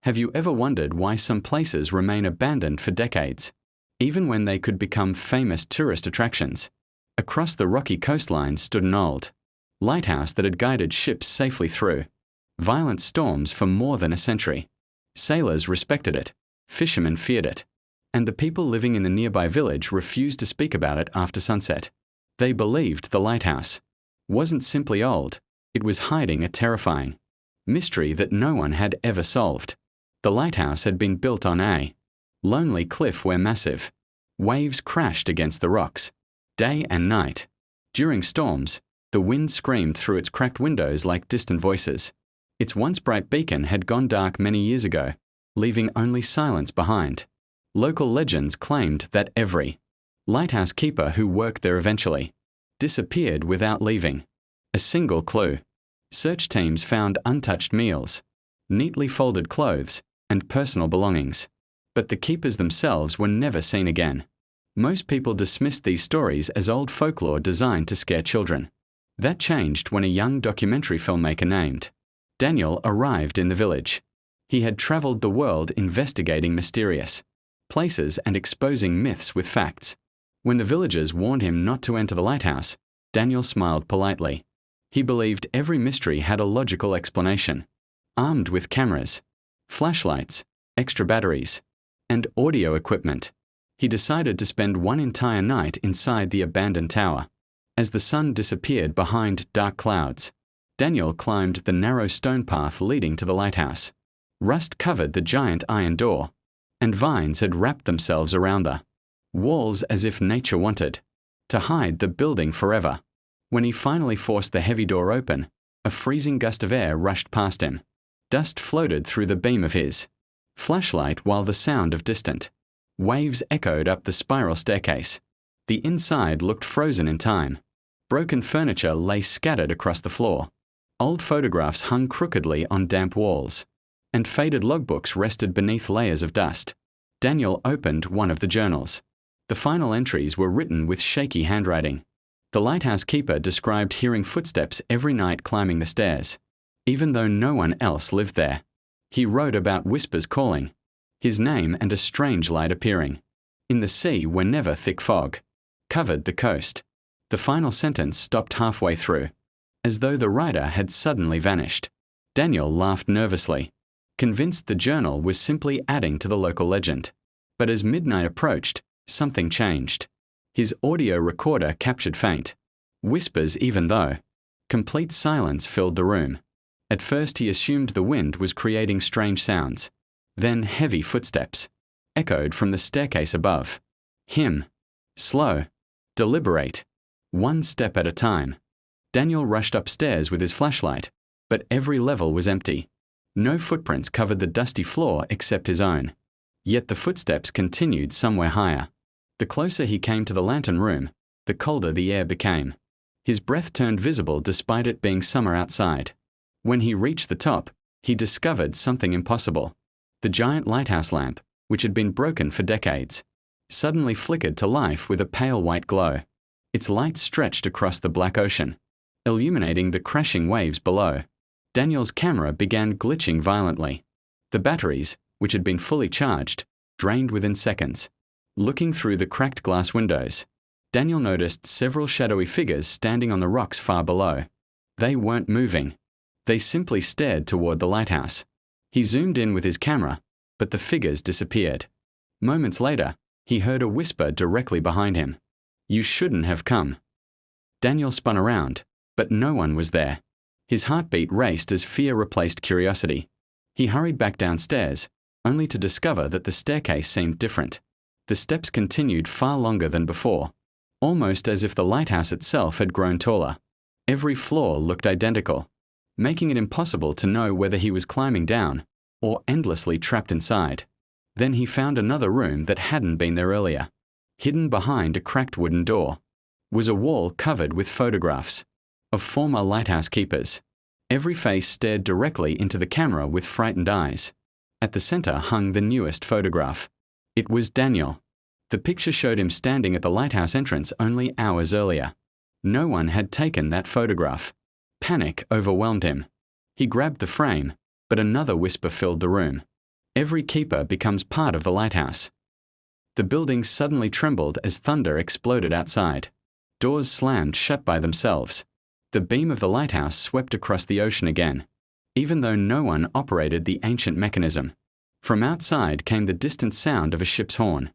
Have you ever wondered why some places remain abandoned for decades, even when they could become famous tourist attractions? Across the rocky coastline stood an old lighthouse that had guided ships safely through violent storms for more than a century. Sailors respected it, fishermen feared it, and the people living in the nearby village refused to speak about it after sunset. They believed the lighthouse wasn't simply old, it was hiding a terrifying mystery that no one had ever solved. The lighthouse had been built on a lonely cliff where massive waves crashed against the rocks, day and night. During storms, the wind screamed through its cracked windows like distant voices. Its once bright beacon had gone dark many years ago, leaving only silence behind. Local legends claimed that every lighthouse keeper who worked there eventually disappeared without leaving a single clue. Search teams found untouched meals, neatly folded clothes, and personal belongings, but the keepers themselves were never seen again. Most people dismissed these stories as old folklore designed to scare children. That changed when a young documentary filmmaker named Daniel arrived in the village. He had traveled the world investigating mysterious places and exposing myths with facts. When the villagers warned him not to enter the lighthouse, Daniel smiled politely. He believed every mystery had a logical explanation. Armed with cameras, flashlights, extra batteries, and audio equipment, he decided to spend one entire night inside the abandoned tower. As the sun disappeared behind dark clouds, Daniel climbed the narrow stone path leading to the lighthouse. Rust covered the giant iron door, and vines had wrapped themselves around the walls as if nature wanted to hide the building forever. When he finally forced the heavy door open, a freezing gust of air rushed past him. Dust floated through the beam of his flashlight while the sound of distant waves echoed up the spiral staircase. The inside looked frozen in time. Broken furniture lay scattered across the floor. Old photographs hung crookedly on damp walls, and faded logbooks rested beneath layers of dust. Daniel opened one of the journals. The final entries were written with shaky handwriting. The lighthouse keeper described hearing footsteps every night climbing the stairs, even though no one else lived there. He wrote about whispers calling his name and a strange light appearing in the sea whenever thick fog covered the coast. The final sentence stopped halfway through, as though the writer had suddenly vanished. Daniel laughed nervously, convinced the journal was simply adding to the local legend. But as midnight approached, something changed. His audio recorder captured faint whispers even though complete silence filled the room. At first he assumed the wind was creating strange sounds. Then heavy footsteps echoed from the staircase above. Him. Slow. Deliberate. One step at a time. Daniel rushed upstairs with his flashlight, but every level was empty. No footprints covered the dusty floor except his own. Yet the footsteps continued somewhere higher. The closer he came to the lantern room, the colder the air became. His breath turned visible despite it being summer outside. When he reached the top, he discovered something impossible. The giant lighthouse lamp, which had been broken for decades, suddenly flickered to life with a pale white glow. Its light stretched across the black ocean, illuminating the crashing waves below. Daniel's camera began glitching violently. The batteries, which had been fully charged, drained within seconds. Looking through the cracked glass windows, Daniel noticed several shadowy figures standing on the rocks far below. They weren't moving. They simply stared toward the lighthouse. He zoomed in with his camera, but the figures disappeared. Moments later, he heard a whisper directly behind him. "You shouldn't have come." Daniel spun around, but no one was there. His heartbeat raced as fear replaced curiosity. He hurried back downstairs, only to discover that the staircase seemed different. The steps continued far longer than before, almost as if the lighthouse itself had grown taller. Every floor looked identical, making it impossible to know whether he was climbing down or endlessly trapped inside. Then he found another room that hadn't been there earlier. Hidden behind a cracked wooden door was a wall covered with photographs of former lighthouse keepers. Every face stared directly into the camera with frightened eyes. At the center hung the newest photograph. It was Daniel. The picture showed him standing at the lighthouse entrance only hours earlier. No one had taken that photograph. Panic overwhelmed him. He grabbed the frame, but another whisper filled the room. Every keeper becomes part of the lighthouse. The building suddenly trembled as thunder exploded outside. Doors slammed shut by themselves. The beam of the lighthouse swept across the ocean again, even though no one operated the ancient mechanism. From outside came the distant sound of a ship's horn,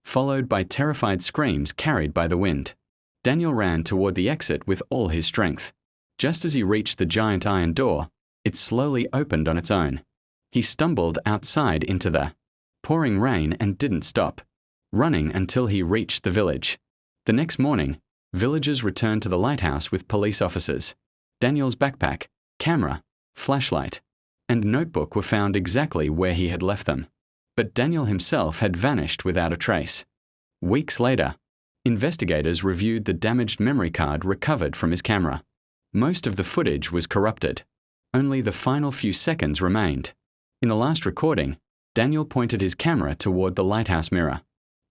followed by terrified screams carried by the wind. Daniel ran toward the exit with all his strength. Just as he reached the giant iron door, it slowly opened on its own. He stumbled outside into the pouring rain and didn't stop, running until he reached the village. The next morning, villagers returned to the lighthouse with police officers. Daniel's backpack, camera, flashlight, and notebook were found exactly where he had left them. But Daniel himself had vanished without a trace. Weeks later, investigators reviewed the damaged memory card recovered from his camera. Most of the footage was corrupted. Only the final few seconds remained. In the last recording, Daniel pointed his camera toward the lighthouse mirror,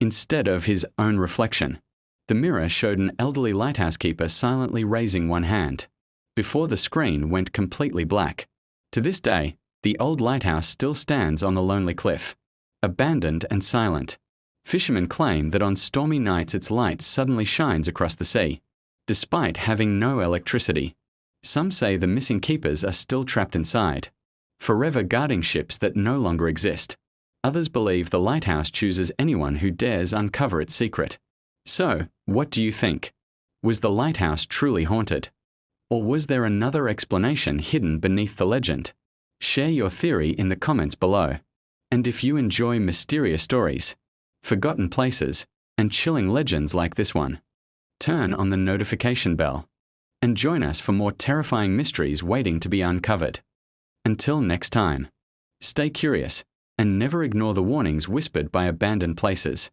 instead of his own reflection. The mirror showed an elderly lighthouse keeper silently raising one hand, before the screen went completely black. To this day, the old lighthouse still stands on the lonely cliff, abandoned and silent. Fishermen claim that on stormy nights its light suddenly shines across the sea, despite having no electricity. Some say the missing keepers are still trapped inside, forever guarding ships that no longer exist. Others believe the lighthouse chooses anyone who dares uncover its secret. So, what do you think? Was the lighthouse truly haunted? Or was there another explanation hidden beneath the legend? Share your theory in the comments below. And if you enjoy mysterious stories, forgotten places, and chilling legends like this one, turn on the notification bell and join us for more terrifying mysteries waiting to be uncovered. Until next time, stay curious and never ignore the warnings whispered by abandoned places.